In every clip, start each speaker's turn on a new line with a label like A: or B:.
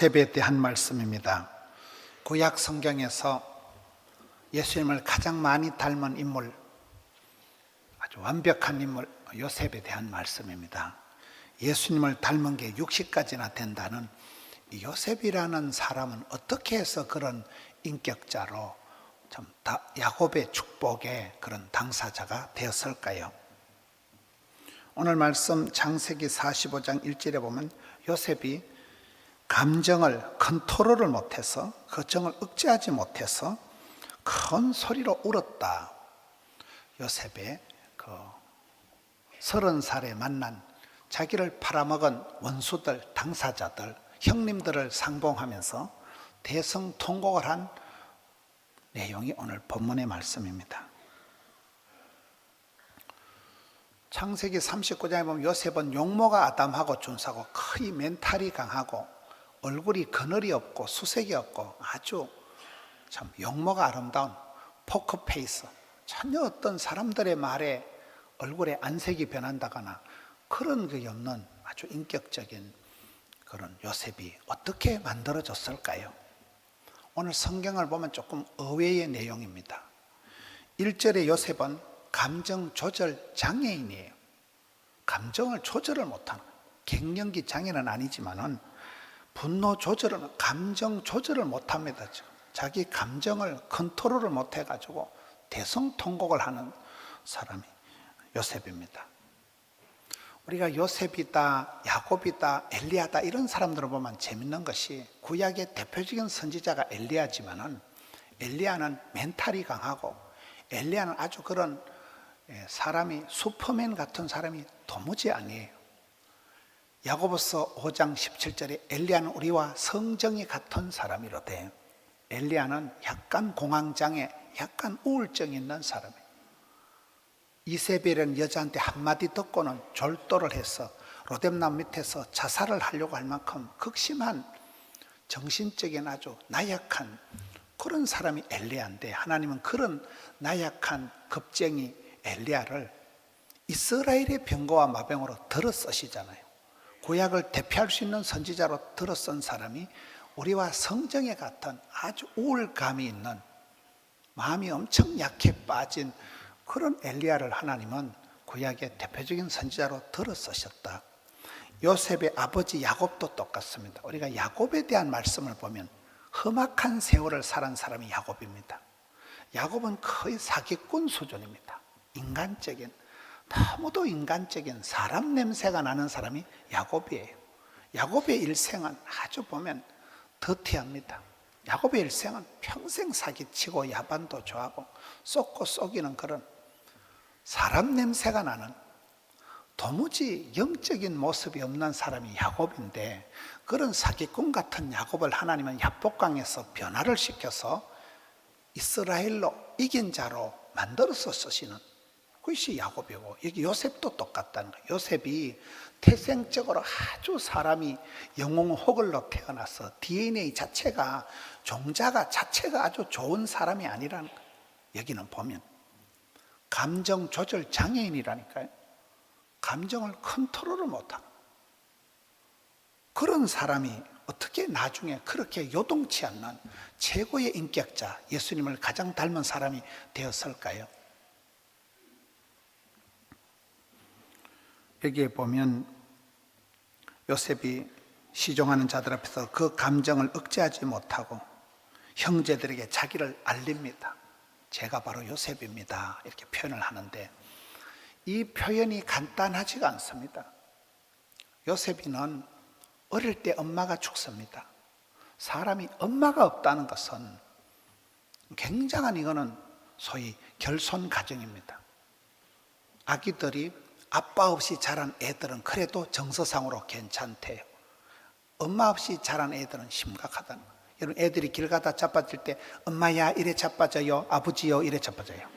A: 요셉에 대한 말씀입니다. 구약 성경에서 예수님을 가장 많이 닮은 인물, 아주 완벽한 인물 요셉에 대한 말씀입니다. 예수님을 닮은 게 60가지나 된다는 이 요셉이라는 사람은 어떻게 해서 그런 인격자로 참 야곱의 축복의 그런 당사자가 되었을까요? 오늘 말씀 창세기 45장 1절에 보면 요셉이 감정을 컨트롤을 못해서 그 정을 억제하지 못해서 큰 소리로 울었다. 요셉의 30살에 만난 자기를 팔아먹은 원수들, 당사자들, 형님들을 상봉하면서 대성통곡을 한 내용이 오늘 본문의 말씀입니다. 창세기 39장에 보면 요셉은 용모가 아담하고 준수하고 거의 멘탈이 강하고 얼굴이 그늘이 없고 수색이 없고 아주 참 용모가 아름다운 포커페이스, 전혀 어떤 사람들의 말에 얼굴에 안색이 변한다거나 그런 게 없는 아주 인격적인 그런 요셉이 어떻게 만들어졌을까요? 오늘 성경을 보면 조금 의외의 내용입니다. 1절에 요셉은 감정 조절 장애인이에요. 감정을 조절을 못하는, 갱년기 장애는 아니지만은 분노 조절은, 감정 조절을 못합니다. 자기 감정을 컨트롤을 못해가지고 대성통곡을 하는 사람이 요셉입니다. 우리가 요셉이다, 야곱이다, 엘리야다 이런 사람들을 보면 재밌는 것이 구약의 대표적인 선지자가 엘리야지만은 엘리야는 멘탈이 강하고 엘리야는 아주 그런 사람이 슈퍼맨 같은 사람이 도무지 아니에요. 야고보서 5장 17절에 엘리야는 우리와 성정이 같은 사람이로되 엘리야는 약간 공황장애, 약간 우울증이 있는 사람이에요. 이세벨이라는 여자한테 한마디 듣고는 졸도를 해서 로뎀나무 밑에서 자살을 하려고 할 만큼 극심한 정신적인 아주 나약한 그런 사람이 엘리야인데, 하나님은 그런 나약한 겁쟁이 엘리야를 이스라엘의 병거와 마병으로 들어 쓰시잖아요. 구약을 대표할 수 있는 선지자로 들어 쓴 사람이 우리와 성정에 같은 아주 우울감이 있는, 마음이 엄청 약해 빠진 그런 엘리야를 하나님은 구약의 대표적인 선지자로 들어 쓰셨다. 요셉의 아버지 야곱도 똑같습니다. 우리가 야곱에 대한 말씀을 보면 험악한 세월을 살은 사람이 야곱입니다. 야곱은 거의 사기꾼 수준입니다. 인간적인, 너무도 인간적인 사람 냄새가 나는 사람이 야곱이에요. 야곱의 일생은 아주 보면 더티합니다. 야곱의 일생은 평생 사기치고 야반도 좋아하고 쏟고 속이는 그런 사람 냄새가 나는 도무지 영적인 모습이 없는 사람이 야곱인데, 그런 사기꾼 같은 야곱을 하나님은 야복강에서 변화를 시켜서 이스라엘로 이긴 자로 만들어서 쓰시는 그것이 야곱이고, 여기 요셉도 똑같다는 거예요. 요셉이 태생적으로 아주 사람이 영웅호걸로 태어나서 DNA 자체가, 종자가 자체가 아주 좋은 사람이 아니라는 거예요. 여기는 보면 감정 조절 장애인이라니까요. 감정을 컨트롤을 못하는 그런 사람이 어떻게 나중에 그렇게 요동치 않는 최고의 인격자, 예수님을 가장 닮은 사람이 되었을까요? 여기에 보면 요셉이 시종하는 자들 앞에서 그 감정을 억제하지 못하고 형제들에게 자기를 알립니다. 제가 바로 요셉입니다, 이렇게 표현을 하는데 이 표현이 간단하지가 않습니다. 요셉이는 어릴 때 엄마가 죽습니다. 사람이 엄마가 없다는 것은 굉장한, 이거는 소위 결손 가정입니다. 아기들이 아빠 없이 자란 애들은 그래도 정서상으로 괜찮대요. 엄마 없이 자란 애들은 심각하다는 거예요. 여러분, 애들이 길 가다 자빠질 때 엄마야 이래 자빠져요, 아버지요 이래 자빠져요.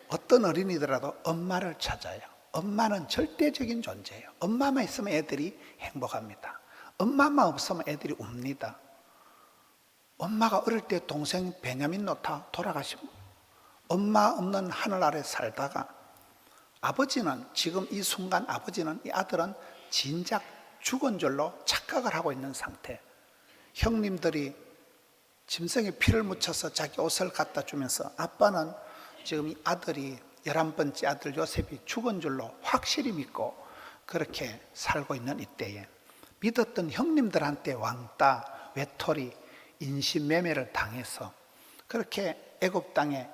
A: 어떤 어린이들라도 엄마를 찾아요. 엄마는 절대적인 존재예요. 엄마만 있으면 애들이 행복합니다. 엄마만 없으면 애들이 웁니다. 엄마가 어릴 때 동생 베냐민 노타 돌아가시고 엄마 없는 하늘 아래 살다가 아버지는, 지금 이 순간 아버지는, 이 아들은 진작 죽은 줄로 착각을 하고 있는 상태. 형님들이 짐승에 피를 묻혀서 자기 옷을 갖다 주면서 아빠는 지금 이 아들이 11번째 아들 요셉이 죽은 줄로 확실히 믿고 그렇게 살고 있는 이때에 믿었던 형님들한테 왕따, 외톨이, 인신매매를 당해서 그렇게 애굽 땅에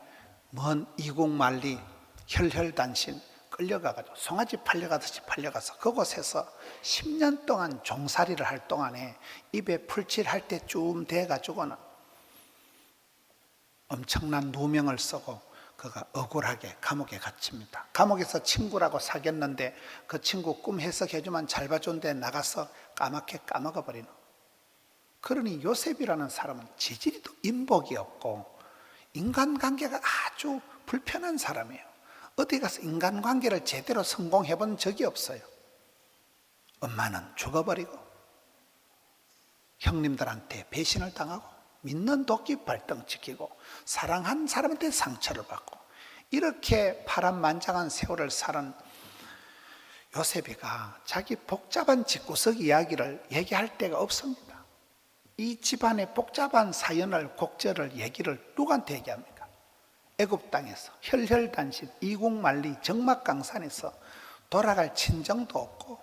A: 먼 이국만리 혈혈단신 끌려가가지고 송아지 팔려가듯이 팔려가서 그곳에서 10년 동안 종살이를 할 동안에 입에 풀칠할 때쯤 돼가지고는 엄청난 누명을 쓰고 그가 억울하게 감옥에 갇힙니다. 감옥에서 친구라고 사귀었는데 그 친구 꿈 해석해주면 잘 봐준데 나가서 까맣게 까먹어버리는. 그러니 요셉이라는 사람은 지질이도 인복이 없고 인간관계가 아주 불편한 사람이에요. 어디 가서 인간관계를 제대로 성공해본 적이 없어요. 엄마는 죽어버리고 형님들한테 배신을 당하고 믿는 도끼 발등지키고 사랑한 사람한테 상처를 받고 이렇게 파란만장한 세월을 사는 요셉이가 자기 복잡한 집구석 이야기를 얘기할 데가 없습니다. 이 집안의 복잡한 사연을 곡절을 얘기를 누구한테 얘기합니까? 애굽 땅에서 혈혈단신 이국만리 적막강산에서 돌아갈 친정도 없고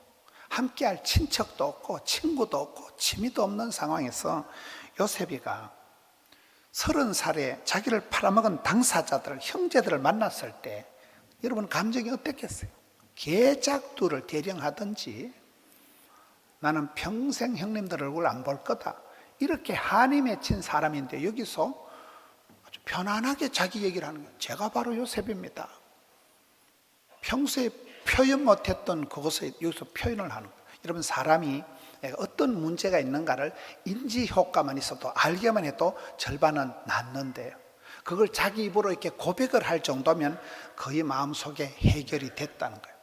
A: 함께할 친척도 없고 친구도 없고 취미도 없는 상황에서 요셉이가 30살에 자기를 팔아먹은 당사자들, 형제들을 만났을 때 여러분 감정이 어땠겠어요? 계작두를 대령하든지 나는 평생 형님들 얼굴 안 볼 거다 이렇게 한이 맺힌 사람인데 여기서 아주 편안하게 자기 얘기를 하는 거예요. 제가 바로 요셉입니다. 평소에 표현 못했던 그것을 여기서 표현을 하는 거예요. 여러분 사람이 내가 어떤 문제가 있는가를 인지 효과만 있어도 알기만 해도 절반은 낫는데요. 그걸 자기 입으로 이렇게 고백을 할 정도면 거의 마음속에 해결이 됐다는 거예요.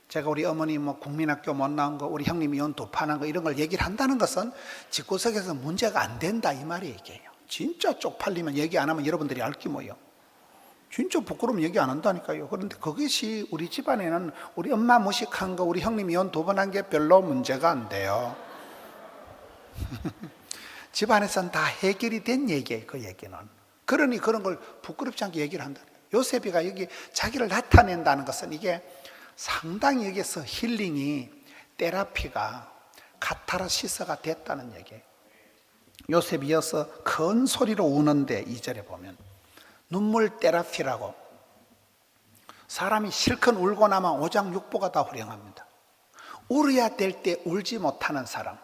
A: 제가 우리 어머니 국민학교 못 나온 거, 우리 형님이 연 도파난 거 이런 걸 얘기를 한다는 것은 집구석에서 문제가 안 된다 이 말이 얘기해요. 진짜 쪽팔리면 얘기 안 하면 여러분들이 알기 뭐예요. 진짜 부끄러우면 얘기 안 한다니까요. 그런데 그것이 우리 집안에는 우리 엄마 무식한 거, 우리 형님이 연 두 번 한 게 별로 문제가 안 돼요. 집안에서는 다 해결이 된 얘기예요, 그 얘기는. 그러니 그런 걸 부끄럽지 않게 얘기를 한다. 요셉이가 여기 자기를 나타낸다는 것은 이게 상당히 여기서 힐링이, 테라피가 카타르시스가 됐다는 얘기예요. 요셉이 이어서 큰 소리로 우는데 2절에 보면 눈물 테라피라고, 사람이 실컷 울고 나면 오장육부가 다 후련합니다. 울어야 될 때 울지 못하는 사람,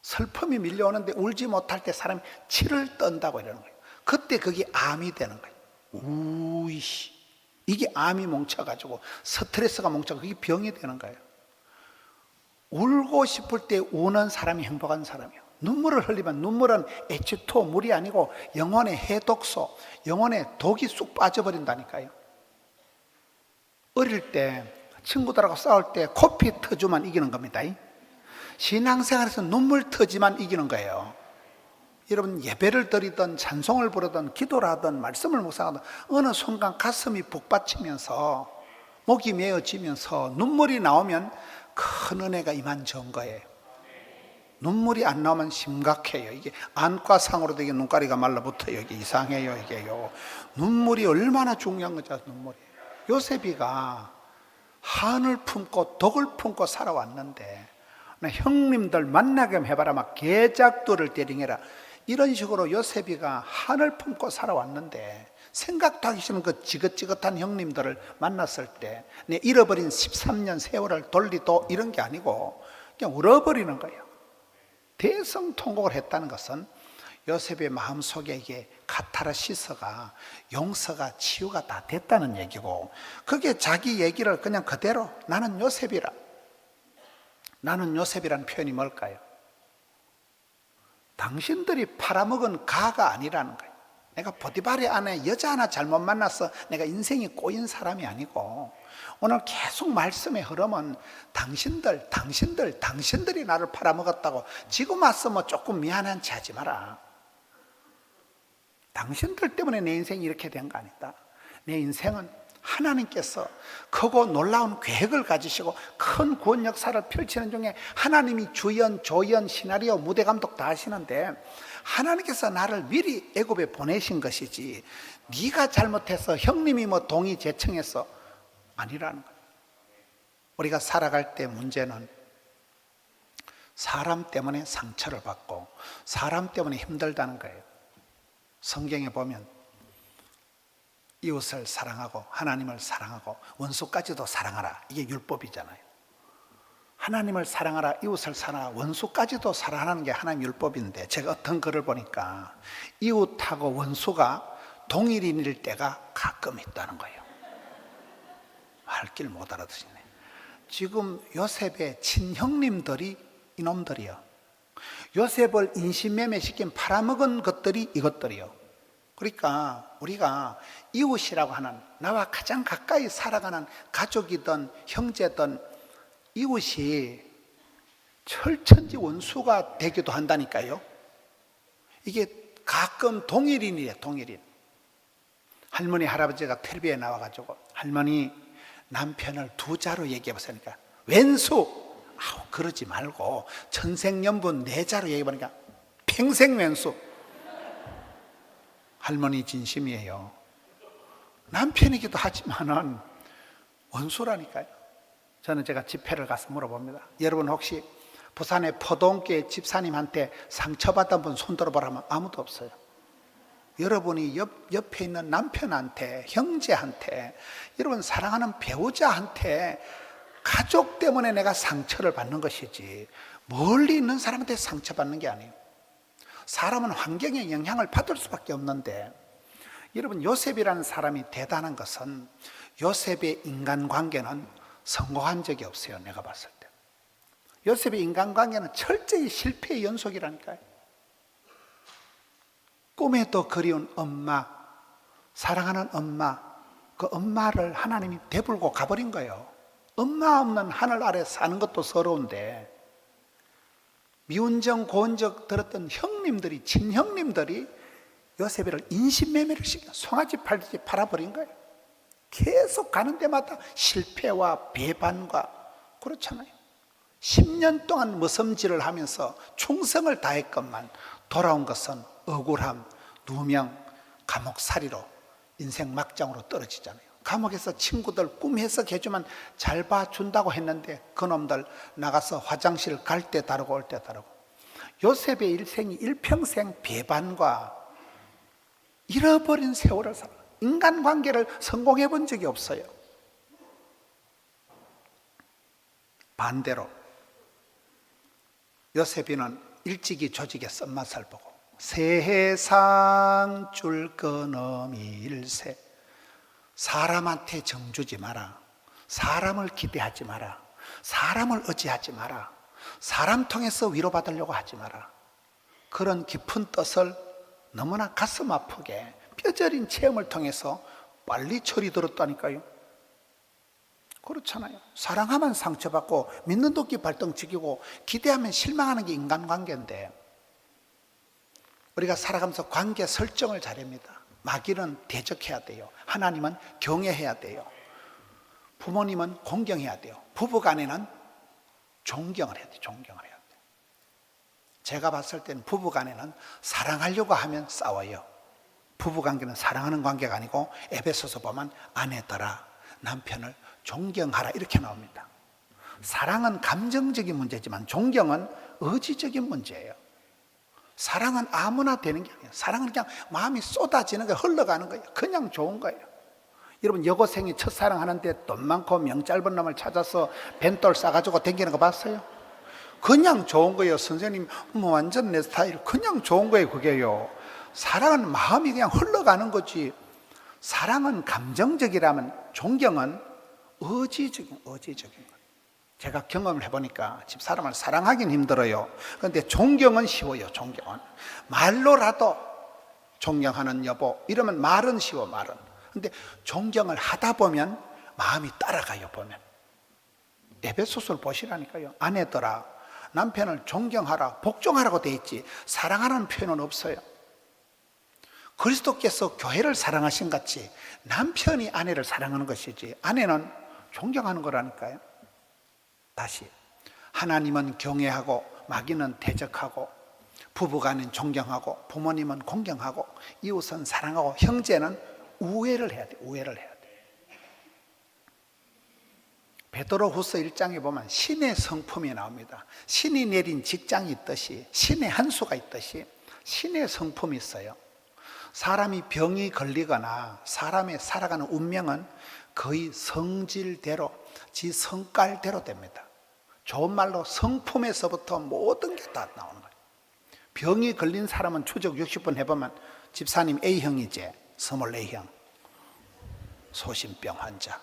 A: 슬픔이 밀려오는데 울지 못할 때 사람이 치를 떤다고 이러는 거예요. 그때 그게 암이 되는 거예요. 우이씨, 이게 암이 뭉쳐가지고 스트레스가 뭉쳐 그게 병이 되는 거예요. 울고 싶을 때 우는 사람이 행복한 사람이에요. 눈물을 흘리면 눈물은 H2O 물이 아니고 영혼의 해독소, 영혼의 독이 쑥 빠져버린다니까요. 어릴 때 친구들하고 싸울 때 코피 터주면 이기는 겁니다. 신앙생활에서 눈물 터지만 이기는 거예요. 여러분 예배를 드리든 찬송을 부르든 기도를 하든 말씀을 묵상하든 어느 순간 가슴이 북받치면서 목이 메어지면서 눈물이 나오면 큰 은혜가 임한 거예요. 눈물이 안 나오면 심각해요. 이게 안과상으로 되게 눈가리가 말라붙어요. 이게 이상해요. 이게요. 눈물이 얼마나 중요한 거죠. 눈물이. 요셉이가 한을 품고 독을 품고 살아왔는데 형님들 만나게 해봐라 막 계작도를 대령해라 이런 식으로 요셉이가 한을 품고 살아왔는데 생각도 하기 싫은 그 지긋지긋한 형님들을 만났을 때 내 잃어버린 13년 세월을 돌리도 이런 게 아니고 그냥 울어버리는 거예요. 대성통곡을 했다는 것은 요셉의 마음속에 이게 카타르시스가, 용서가, 치유가 다 됐다는 얘기고, 그게 자기 얘기를 그냥 그대로 나는 요셉이라, 나는 요셉이라는 표현이 뭘까요? 당신들이 팔아먹은 가가 아니라는 거예요. 내가 포티파르 안에 여자 하나 잘못 만나서 내가 인생이 꼬인 사람이 아니고, 오늘 계속 말씀의 흐름은 당신들이 나를 팔아먹었다고 지금 와서 뭐 조금 미안한 체 하지 마라. 당신들 때문에 내 인생이 이렇게 된 거 아니다. 내 인생은 하나님께서 크고 놀라운 계획을 가지시고 큰 구원 역사를 펼치는 중에 하나님이 주연, 조연, 시나리오, 무대 감독 다 하시는데 하나님께서 나를 미리 애굽에 보내신 것이지 네가 잘못해서 형님이 뭐 동의 제청해서 아니라는 거예요. 우리가 살아갈 때 문제는 사람 때문에 상처를 받고 사람 때문에 힘들다는 거예요. 성경에 보면 이웃을 사랑하고 하나님을 사랑하고 원수까지도 사랑하라, 이게 율법이잖아요. 하나님을 사랑하라, 이웃을 사랑하라, 원수까지도 사랑하는 게 하나님 율법인데 제가 어떤 글을 보니까 이웃하고 원수가 동일인일 때가 가끔 있다는 거예요. 할 길 못 알아듣시네. 지금 요셉의 친형님들이 이놈들이요, 요셉을 인신매매시킨 팔아먹은 것들이 이것들이요. 그러니까 우리가 이웃이라고 하는 나와 가장 가까이 살아가는 가족이든 형제든 이웃이 철천지 원수가 되기도 한다니까요. 이게 가끔 동일인이에요. 동일인. 할머니 할아버지가 텔레비에 나와가지고 할머니 남편을 두 자로 얘기해보세요. 왼수, 그러지 말고 천생연분 네 자로 얘기해보니까 평생 왼수. 할머니 진심이에요. 남편이기도 하지만은 원수라니까요. 저는 제가 집회를 가서 물어봅니다. 여러분 혹시 부산의 포동교회 집사님한테 상처받은 분 손 들어보라면 아무도 없어요. 여러분이 옆에 있는 남편한테, 형제한테, 여러분 사랑하는 배우자한테 가족 때문에 내가 상처를 받는 것이지 멀리 있는 사람한테 상처받는 게 아니에요. 사람은 환경의 영향을 받을 수밖에 없는데, 여러분 요셉이라는 사람이 대단한 것은 요셉의 인간관계는 성공한 적이 없어요. 내가 봤을 때 요셉의 인간관계는 철저히 실패의 연속이라니까요. 꿈에도 그리운 엄마, 사랑하는 엄마, 그 엄마를 하나님이 대불고 가버린 거예요. 엄마 없는 하늘 아래 사는 것도 서러운데 미운정 고운정 들었던 형님들이, 친형님들이 요셉을 인신매매를 시켜 송아지 팔듯이 팔아버린 거예요. 계속 가는 데마다 실패와 배반과, 그렇잖아요. 10년 동안 머슴질을 하면서 충성을 다했건만 돌아온 것은 억울함, 누명, 감옥살이로 인생 막장으로 떨어지잖아요. 감옥에서 친구들 꿈 해석해주면 잘 봐준다고 했는데 그놈들 나가서 화장실 갈 때 다르고 올 때 다르고. 요셉의 일생이 일평생 배반과 잃어버린 세월을 살아. 인간관계를 성공해 본 적이 없어요. 반대로 요셉이는 일찍이 조직의 썸맛을 보고 세상 줄 건 일세, 사람한테 정주지 마라, 사람을 기대하지 마라, 사람을 의지하지 마라, 사람 통해서 위로받으려고 하지 마라, 그런 깊은 뜻을 너무나 가슴 아프게 뼈저린 체험을 통해서 빨리 철이 들었다니까요. 그렇잖아요. 사랑하면 상처받고 믿는 도끼 발등지기고 기대하면 실망하는 게 인간관계인데, 우리가 살아가면서 관계 설정을 잘합니다. 마귀는 대적해야 돼요. 하나님은 경외해야 돼요. 부모님은 공경해야 돼요. 부부간에는 존경을 해야 돼요. 존경을 해야 돼요. 제가 봤을 때는 부부간에는 사랑하려고 하면 싸워요. 부부관계는 사랑하는 관계가 아니고 에베소서 보면 아내들아 남편을 존경하라 이렇게 나옵니다. 사랑은 감정적인 문제지만 존경은 의지적인 문제예요. 사랑은 아무나 되는 게 아니에요. 사랑은 그냥 마음이 쏟아지는 거예요. 흘러가는 거예요. 그냥 좋은 거예요. 여러분 여고생이 첫사랑하는데 돈 많고 명 짧은 놈을 찾아서 벤돌 싸가지고 댕기는 거 봤어요? 그냥 좋은 거예요. 선생님 뭐 완전 내 스타일. 그냥 좋은 거예요. 그게요. 사랑은 마음이 그냥 흘러가는 거지. 사랑은 감정적이라면 존경은 의지적인 거예요. 제가 경험을 해보니까 집사람을 사랑하긴 힘들어요. 그런데 존경은 쉬워요. 존경은 말로라도 존경하는 여보 이러면 말은 쉬워. 말은. 근데 존경을 하다 보면 마음이 따라가요. 보면 에베소서를 보시라니까요. 아내들아 남편을 존경하라 복종하라고 돼 있지 사랑하라는 표현은 없어요. 그리스도께서 교회를 사랑하신 같이 남편이 아내를 사랑하는 것이지 아내는 존경하는 거라니까요. 다시, 하나님은 경외하고 마귀는 대적하고, 부부간은 존경하고 부모님은 공경하고 이웃은 사랑하고 형제는 우애를 해야 돼. 우애를 해야 돼. 베드로후서 1장에 보면 신의 성품이 나옵니다. 신이 내린 직장이 있듯이, 신의 한 수가 있듯이 신의 성품이 있어요. 사람이 병이 걸리거나 사람의 살아가는 운명은 거의 성질대로, 지 성깔대로 됩니다. 좋은 말로 성품에서부터 모든 게 다 나오는 거예요. 병이 걸린 사람은 추적 60번 해보면 집사님 A형이지, 스몰 A형, 소심병 환자,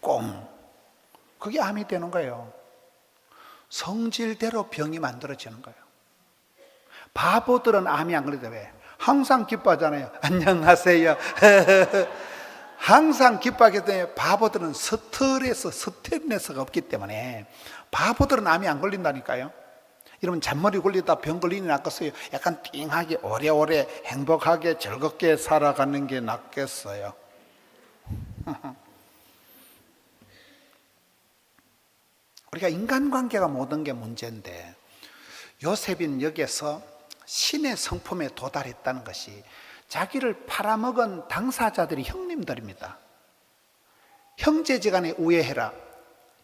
A: 꽁, 그게 암이 되는 거예요. 성질대로 병이 만들어지는 거예요. 바보들은 암이 안 걸리다. 왜? 항상 기뻐하잖아요. 안녕하세요. 항상 기뻐하기 때문에 바보들은 스트레스가 없기 때문에 바보들은 암이 안 걸린다니까요. 여러분 잔머리 굴리다 병 걸리니 낫겠어요? 약간 띵하게 오래오래 행복하게 즐겁게 살아가는 게 낫겠어요? 우리가 인간관계가 모든 게 문제인데 요셉은 여기에서 신의 성품에 도달했다는 것이 자기를 팔아먹은 당사자들이 형님들입니다. 형제지간에 우애해라,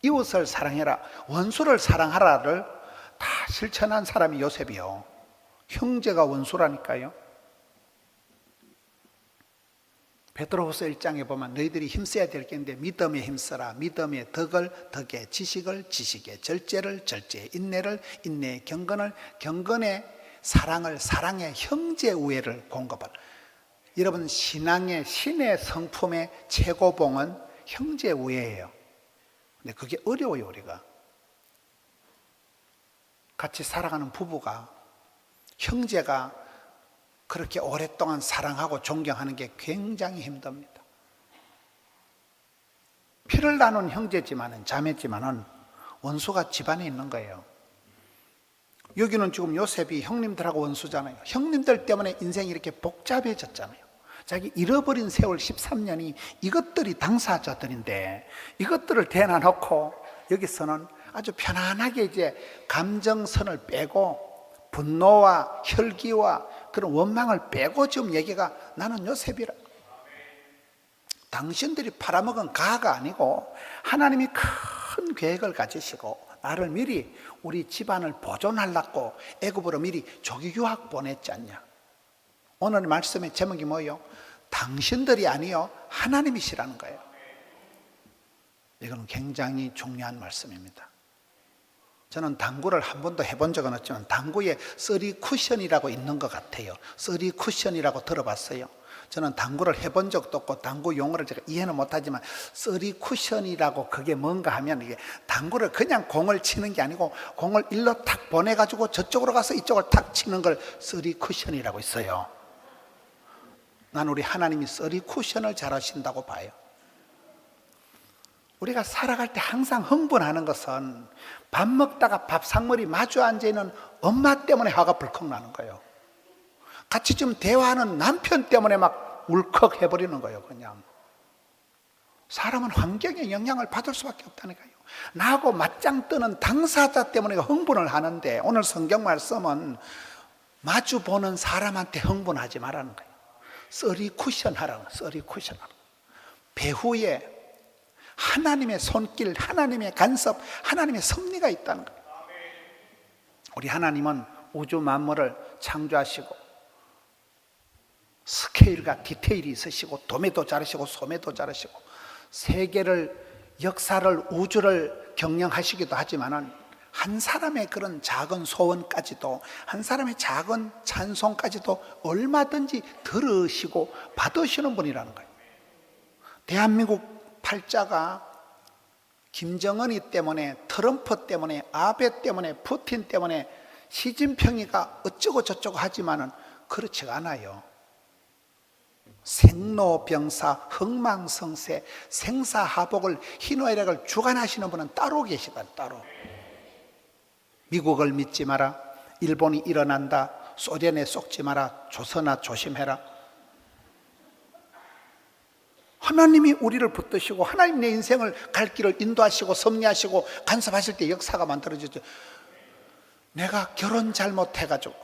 A: 이웃을 사랑해라, 원수를 사랑하라를 다 실천한 사람이 요셉이요. 형제가 원수라니까요. 베드로후서 1장에 보면 너희들이 힘써야 될 게 있는데 믿음에 힘써라. 믿음에 덕을 덕에, 지식을 지식에, 절제를 절제에, 인내를 인내에, 경건을 경건에, 사랑을 사랑에, 형제 우애를 공급하라. 여러분 신앙의 신의 성품의 최고봉은 형제 우애예요. 근데 그게 어려워요. 우리가 같이 살아가는 부부가, 형제가 그렇게 오랫동안 사랑하고 존경하는 게 굉장히 힘듭니다. 피를 나눈 형제지만은, 자매지만은 원수가 집안에 있는 거예요. 여기는 지금 요셉이 형님들하고 원수잖아요. 형님들 때문에 인생이 이렇게 복잡해졌잖아요. 자기 잃어버린 세월 13년이 이것들이 당사자들인데 이것들을 대놔 놓고 여기서는 아주 편안하게 이제 감정선을 빼고 분노와 혈기와 그런 원망을 빼고 지금 얘기가 나는 요셉이라. 당신들이 팔아먹은 가가 아니고 하나님이 큰 계획을 가지시고 나를 미리 우리 집안을 보존하려고 애굽으로 미리 조기 유학 보냈지 않냐. 오늘 말씀의 제목이 뭐예요? 당신들이 아니요 하나님이시라는 거예요. 이건 굉장히 중요한 말씀입니다. 저는 당구를 한 번도 해본 적은 없지만 당구에 쓰리 쿠션이라고 있는 것 같아요. 쓰리 쿠션이라고 들어봤어요. 저는 당구를 해본 적도 없고 당구 용어를 제가 이해는 못하지만 쓰리 쿠션이라고 그게 뭔가 하면 이게 당구를 그냥 공을 치는 게 아니고 공을 일로 탁 보내가지고 저쪽으로 가서 이쪽을 탁 치는 걸 쓰리 쿠션이라고 있어요. 난 우리 하나님이 쓰리 쿠션을 잘 하신다고 봐요. 우리가 살아갈 때 항상 흥분하는 것은 밥 먹다가 밥상머리 마주 앉아있는 엄마 때문에 화가 불컥 나는 거예요. 같이 좀 대화하는 남편 때문에 막 울컥 해버리는 거예요. 그냥 사람은 환경의 영향을 받을 수밖에 없다니까요. 나하고 맞짱 뜨는 당사자 때문에 흥분을 하는데 오늘 성경 말씀은 마주 보는 사람한테 흥분하지 말라는 거예요. 쓰리 쿠션 하라는 거예요. 쓰리 쿠션 하라는 거예요. 배후에 하나님의 손길, 하나님의 간섭, 하나님의 섭리가 있다는 거예요. 우리 하나님은 우주 만물을 창조하시고 스케일과 디테일이 있으시고 도매도 자르시고 소매도 자르시고 세계를, 역사를, 우주를 경영하시기도 하지만은 한 사람의 그런 작은 소원까지도, 한 사람의 작은 찬송까지도 얼마든지 들으시고 받으시는 분이라는 거예요. 대한민국 팔자가 김정은이 때문에, 트럼프 때문에, 아베 때문에, 푸틴 때문에, 시진핑이가 어쩌고 저쩌고 하지만은 그렇지가 않아요. 생로병사, 흥망성쇠, 생사하복을, 희노애락을 주관하시는 분은 따로 계시다. 따로. 미국을 믿지 마라, 일본이 일어난다, 소련에 속지 마라, 조선아 조심해라. 하나님이 우리를 붙드시고 하나님 내 인생을 갈 길을 인도하시고 섭리하시고 간섭하실 때 역사가 만들어지죠. 내가 결혼 잘못해가지고,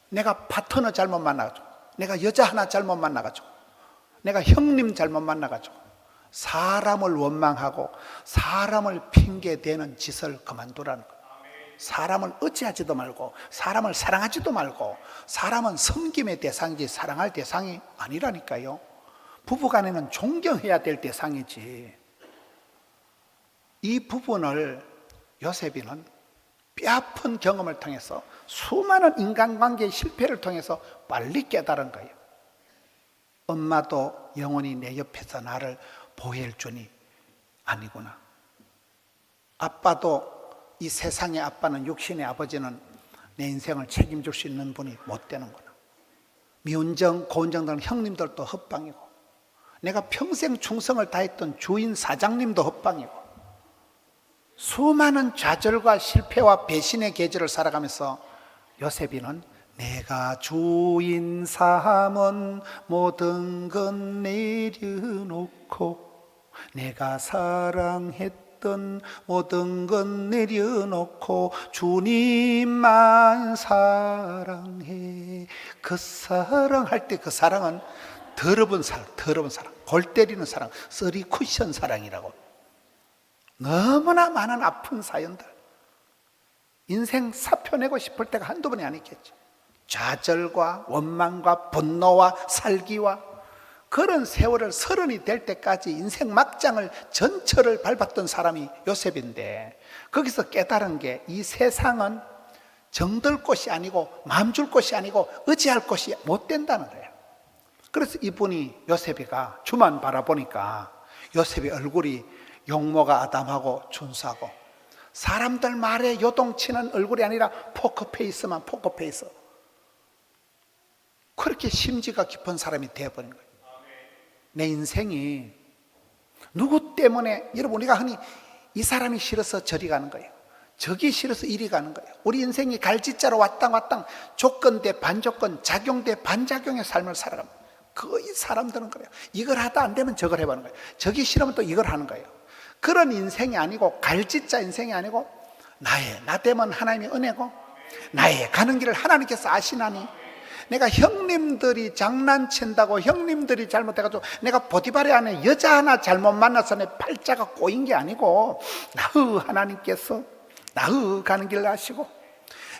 A: 내가 파트너 잘못 만나가지고, 내가 여자 하나 잘못 만나가지고, 내가 형님 잘못 만나가지고 사람을 원망하고 사람을 핑계대는 짓을 그만두라는 거예요. 사람을 의지하지도 말고 사람을 사랑하지도 말고, 사람은 섬김의 대상이지 사랑할 대상이 아니라니까요. 부부간에는 존경해야 될 대상이지. 이 부분을 요셉이는 뼈아픈 경험을 통해서, 수많은 인간관계의 실패를 통해서 빨리 깨달은 거예요. 엄마도 영원히 내 옆에서 나를 보호할 줄이 아니구나. 아빠도, 이 세상의 아빠는, 육신의 아버지는 내 인생을 책임질 수 있는 분이 못 되는구나. 미운정, 고운정들은 형님들도 헛방이고, 내가 평생 충성을 다했던 주인 사장님도 헛방이고, 수많은 좌절과 실패와 배신의 계절을 살아가면서 요셉이는 내가 주인 삼은 모든 건 내려놓고, 내가 사랑했던 모든 건 내려놓고 주님만 사랑해. 그 사랑할 때 그 사랑은 더러운 사랑, 골 때리는 사랑, 쓰리 쿠션 사랑이라고. 너무나 많은 아픈 사연들, 인생 사표 내고 싶을 때가 한두 번이 아니겠죠. 좌절과 원망과 분노와 살기와 그런 세월을 30이 될 때까지 인생 막장을 전철을 밟았던 사람이 요셉인데, 거기서 깨달은 게 이 세상은 정들 곳이 아니고 마음 줄 곳이 아니고 의지할 곳이 못 된다는 거예요. 그래서 이분이, 요셉이가 주만 바라보니까 요셉의 얼굴이 용모가 아담하고 준수하고, 사람들 말에 요동치는 얼굴이 아니라 포커페이스만 포커페이스, 그렇게 심지가 깊은 사람이 되어버린 거예요. 내 인생이 누구 때문에, 여러분, 우리가 흔히 이 사람이 싫어서 저리 가는 거예요, 저기 싫어서 이리 가는 거예요. 우리 인생이 갈짓자로 왔당 조건 대 반조건, 작용 대 반작용의 삶을 살아갑니다. 거의 사람들은 그래요. 이걸 하다 안 되면 저걸 해보는 거예요. 저기 싫으면 또 이걸 하는 거예요. 그런 인생이 아니고, 갈짓자 인생이 아니고, 나 되면 하나님의 은혜고, 나의 가는 길을 하나님께서 아시나니, 내가 형님들이 장난친다고, 형님들이 잘못해가지고 내가 보디바리 안에 여자 하나 잘못 만나서 내 팔자가 꼬인 게 아니고, 하나님께서 가는 길을 아시고,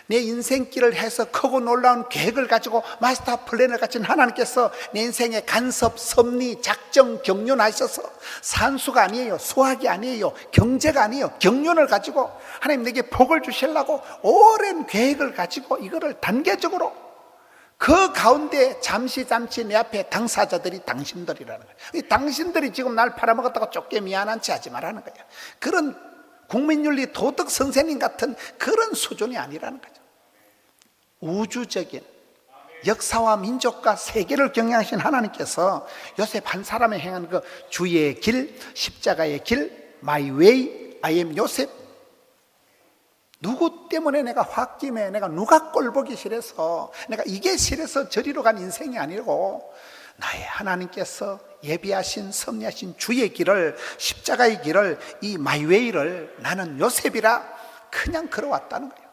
A: 내 인생길을 해서 크고 놀라운 계획을 가지고 마스터 플랜을 가진 하나님께서 내 인생의 간섭, 섭리, 작정, 경륜하셔서, 산수가 아니에요, 수학이 아니에요, 경제가 아니에요, 경륜을 가지고 하나님 내게 복을 주시려고 오랜 계획을 가지고 이거를 단계적으로, 그 가운데 잠시 내 앞에 당사자들이 당신들이라는 거예요. 이 당신들이 지금 날 팔아먹었다고 쫓게 미안한 체 하지 말라는 거예요. 그런 국민윤리 도덕 선생님 같은 그런 수준이 아니라는 거죠. 우주적인 역사와 민족과 세계를 경영하신 하나님께서 요셉 한 사람이 행한 그 주의 길, 십자가의 길, my way, I am 요셉, 누구 때문에 내가 홧김에 내가 누가 꼴보기 싫어서 내가 이게 싫어서 저리로 간 인생이 아니고, 나의 하나님께서 예비하신 섭리하신 주의 길을, 십자가의 길을, 이 마이웨이를 나는 요셉이라 그냥 걸어왔다는 거예요.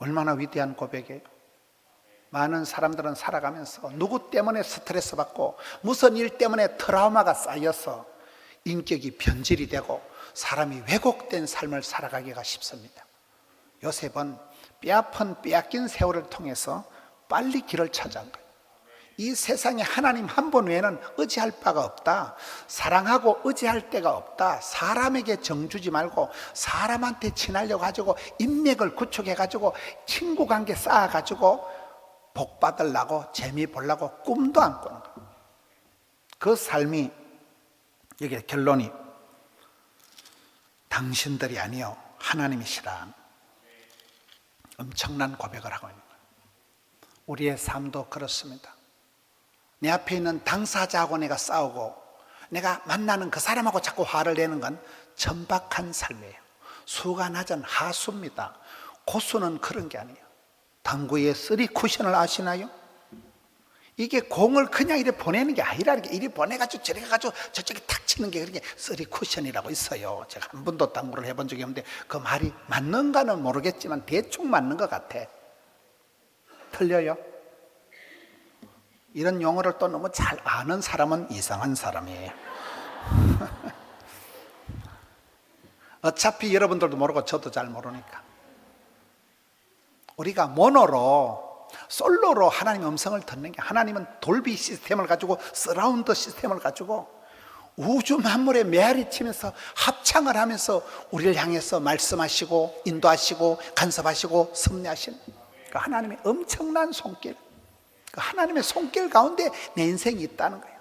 A: 얼마나 위대한 고백이에요. 많은 사람들은 살아가면서 누구 때문에 스트레스 받고 무슨 일 때문에 트라우마가 쌓여서 인격이 변질이 되고 사람이 왜곡된 삶을 살아가기가 쉽습니다. 요셉은 뼈아픈 빼앗긴 세월을 통해서 빨리 길을 찾아간 거예요. 이 세상에 하나님 한 분 외에는 의지할 바가 없다, 사랑하고 의지할 데가 없다, 사람에게 정주지 말고 사람한테 친하려고 가지고 인맥을 구축해 가지고 친구 관계 쌓아 가지고 복 받으려고 재미 보려고 꿈도 안 꾸는 거예요. 그 삶이, 여기 결론이 당신들이 아니요 하나님이시라, 엄청난 고백을 하고 있는 거예요. 우리의 삶도 그렇습니다. 내 앞에 있는 당사자하고 내가 싸우고 내가 만나는 그 사람하고 자꾸 화를 내는 건 천박한 삶이에요. 수가 낮은 하수입니다. 고수는 그런 게 아니에요. 당구의 쓰리 쿠션을 아시나요? 이게 공을 그냥 이렇게 보내는 게 아니라는 게, 이리 보내가지고 저리 가가지고 저쪽에 탁 치는 게 그렇게 쓰리 쿠션이라고 있어요. 제가 한 번도 당구를 해본 적이 없는데 그 말이 맞는가는 모르겠지만 대충 맞는 것 같아. 틀려요? 이런 용어를 또 너무 잘 아는 사람은 이상한 사람이에요. 어차피 여러분들도 모르고 저도 잘 모르니까. 우리가 모노로, 솔로로 하나님의 음성을 듣는 게, 하나님은 돌비 시스템을 가지고, 서라운드 시스템을 가지고 우주 만물에 메아리 치면서 합창을 하면서 우리를 향해서 말씀하시고 인도하시고 간섭하시고 섭리하시는 그 하나님의 엄청난 손길, 그 하나님의 손길 가운데 내 인생이 있다는 거예요.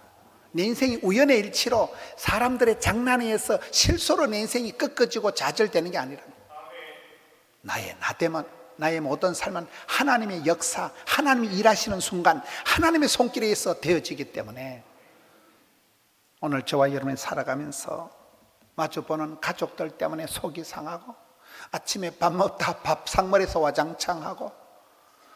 A: 내 인생이 우연의 일치로 사람들의 장난에 의해서 실수로 내 인생이 꺾어지고 좌절되는 게 아니라, 나의 나됨은, 나의 모든 삶은 하나님의 역사, 하나님이 일하시는 순간 하나님의 손길에 의해서 되어지기 때문에, 오늘 저와 여러분이 살아가면서 마주보는 가족들 때문에 속이 상하고, 아침에 밥 먹다 밥상머리에서 와장창하고,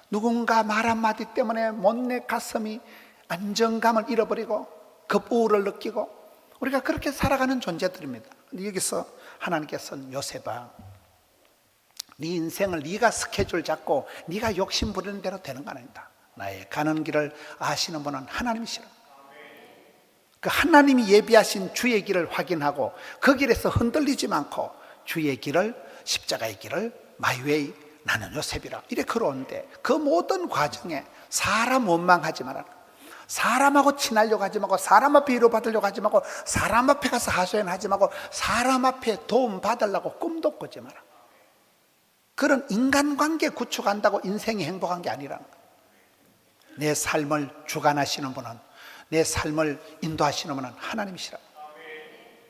A: 누군가 말 한마디 때문에 못내 가슴이 안정감을 잃어버리고 급우울을 느끼고, 우리가 그렇게 살아가는 존재들입니다. 근데 여기서 하나님께서는 요셉아, 네 인생을 네가 스케줄 잡고 네가 욕심 부리는 대로 되는 거 아니다. 나의 가는 길을 아시는 분은 하나님이시라. 그 하나님이 예비하신 주의 길을 확인하고 그 길에서 흔들리지 않고 주의 길을, 십자가의 길을, 마이웨이, 나는 요셉이라 이래 걸어오는데, 그 모든 과정에 사람 원망하지 말아라. 사람하고 친하려고 하지 말고, 사람 앞에 위로받으려고 하지 말고, 사람 앞에 가서 하소연하지 말고, 사람 앞에 도움 받으려고 꿈도 꾸지 마라. 그런 인간관계 구축한다고 인생이 행복한 게 아니라는 거예요. 내 삶을 주관하시는 분은, 내 삶을 인도하시는 분은 하나님이시라.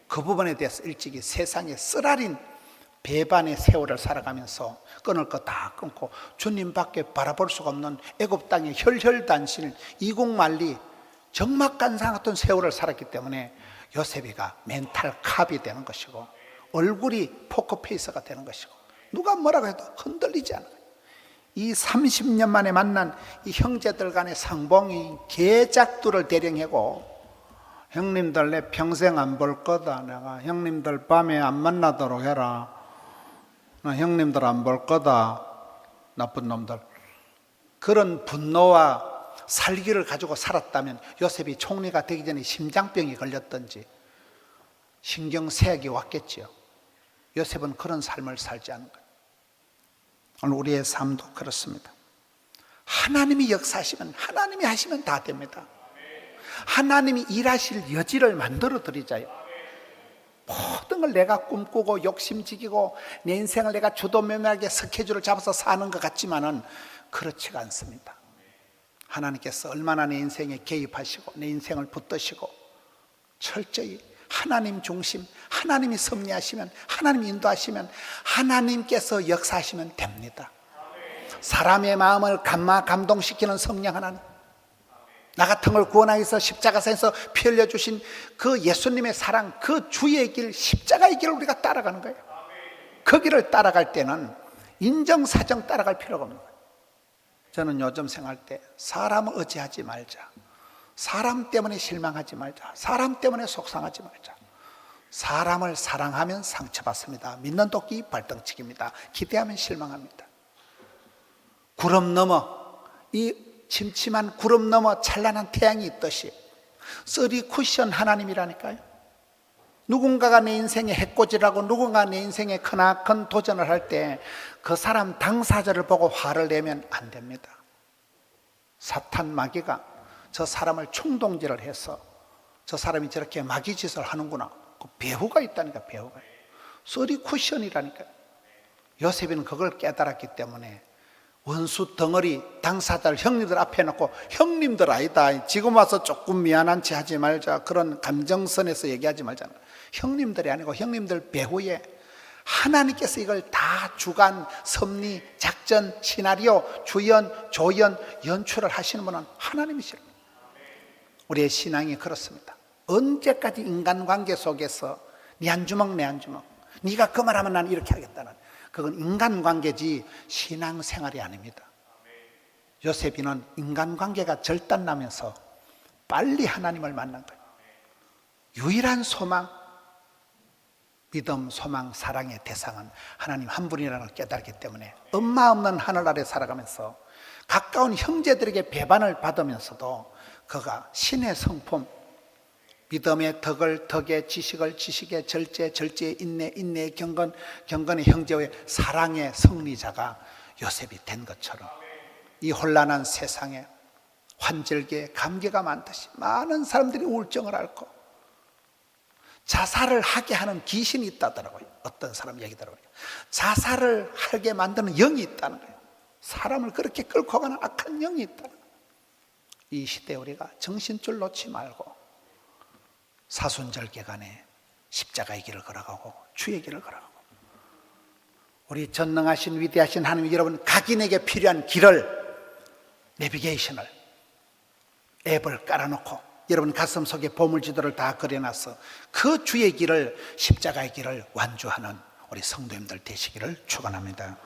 A: 그 부분에 대해서 일찍이 세상에 쓰라린 배반의 세월을 살아가면서 끊을 거 다 끊고 주님밖에 바라볼 수가 없는 애굽 땅의 혈혈단신, 이국만리, 적막간상 같은 세월을 살았기 때문에 요셉이가 멘탈 캅이 되는 것이고, 얼굴이 포커페이스가 되는 것이고, 누가 뭐라고 해도 흔들리지 않아요. 이 30년 만에 만난 이 형제들 간의 상봉이 계작두를 대령하고, 형님들 내 평생 안 볼 거다. 내가 형님들 밤에 안 만나도록 해라. 나 형님들 안 볼 거다. 나쁜 놈들. 그런 분노와 살기를 가지고 살았다면 요셉이 총리가 되기 전에 심장병이 걸렸던지 신경쇠약이 왔겠지요. 요셉은 그런 삶을 살지 않은 거예요. 오늘 우리의 삶도 그렇습니다. 하나님이 역사하시면, 하나님이 하시면 다 됩니다. 하나님이 일하실 여지를 만들어 드리자요. 모든 걸 내가 꿈꾸고 욕심지기고 내 인생을 내가 주도면밀하게 스케줄을 잡아서 사는 것 같지만은 그렇지가 않습니다. 하나님께서 얼마나 내 인생에 개입하시고 내 인생을 붙드시고 철저히 하나님 중심, 하나님이 섭리하시면, 하나님이 인도하시면, 하나님께서 역사하시면 됩니다. 사람의 마음을 감동시키는 성령 하나님, 나 같은 걸 구원하기 위해서 십자가상에서 피 흘려주신 그 예수님의 사랑, 그 주의 길, 십자가의 길을 우리가 따라가는 거예요. 그 길을 따라갈 때는 인정사정 따라갈 필요가 없는 거예요. 저는 요즘 생활 때 사람을 의지하지 말자, 사람 때문에 실망하지 말자, 사람 때문에 속상하지 말자. 사람을 사랑하면 상처받습니다. 믿는 토끼 발등치기입니다. 기대하면 실망합니다. 구름 너머, 이 침침한 구름 너머 찬란한 태양이 있듯이 쓰리 쿠션 하나님이라니까요. 누군가가 내 인생에 해코지라고, 누군가 내 인생에 크나큰 도전을 할 때 그 사람 당사자를 보고 화를 내면 안 됩니다. 사탄 마귀가 저 사람을 충동질을 해서 저 사람이 저렇게 마귀짓을 하는구나, 그 배후가 있다니까. 배후가 쓰리 쿠션이라니까요. 요셉은 그걸 깨달았기 때문에 원수 덩어리 당사자를 형님들 앞에 놓고, 형님들 아니다, 지금 와서 조금 미안한 체 하지 말자, 그런 감정선에서 얘기하지 말자. 형님들이 아니고 형님들 배후에 하나님께서 이걸 다 주관, 섭리, 작전, 시나리오, 주연, 조연, 연출을 하시는 분은 하나님이시라. 우리의 신앙이 그렇습니다. 언제까지 인간관계 속에서 네 한 주먹 내 한 주먹, 네가 그 말하면 난 이렇게 하겠다는, 그건 인간관계지 신앙생활이 아닙니다. 요셉이는 인간관계가 절단나면서 빨리 하나님을 만난 거예요. 유일한 소망, 믿음, 소망, 사랑의 대상은 하나님 한 분이라는 걸 깨달았기 때문에 엄마 없는 하늘 아래 살아가면서 가까운 형제들에게 배반을 받으면서도 그가 신의 성품, 믿음의 덕을 덕에, 지식을 지식에, 절제에 인내, 인내의 경건, 경건의 형제의 사랑의 승리자가 요셉이 된 것처럼 이 혼란한 세상에 환절기에 감기가 많듯이 많은 사람들이 우울증을 앓고 자살을 하게 하는 귀신이 있다더라고요. 어떤 사람 얘기 들어보니까 자살을 하게 만드는 영이 있다는 거예요. 사람을 그렇게 끌고 가는 악한 영이 있다는 거예요. 이 시대에 우리가 정신줄 놓지 말고 사순절개간에 십자가의 길을 걸어가고 주의 길을 걸어가고 우리 전능하신 위대하신 하나님 여러분 각인에게 필요한 길을 내비게이션을 앱을 깔아놓고 여러분 가슴 속에 보물지도를 다 그려놔서 그 주의 길을 십자가의 길을 완주하는 우리 성도님들 되시기를 축원합니다.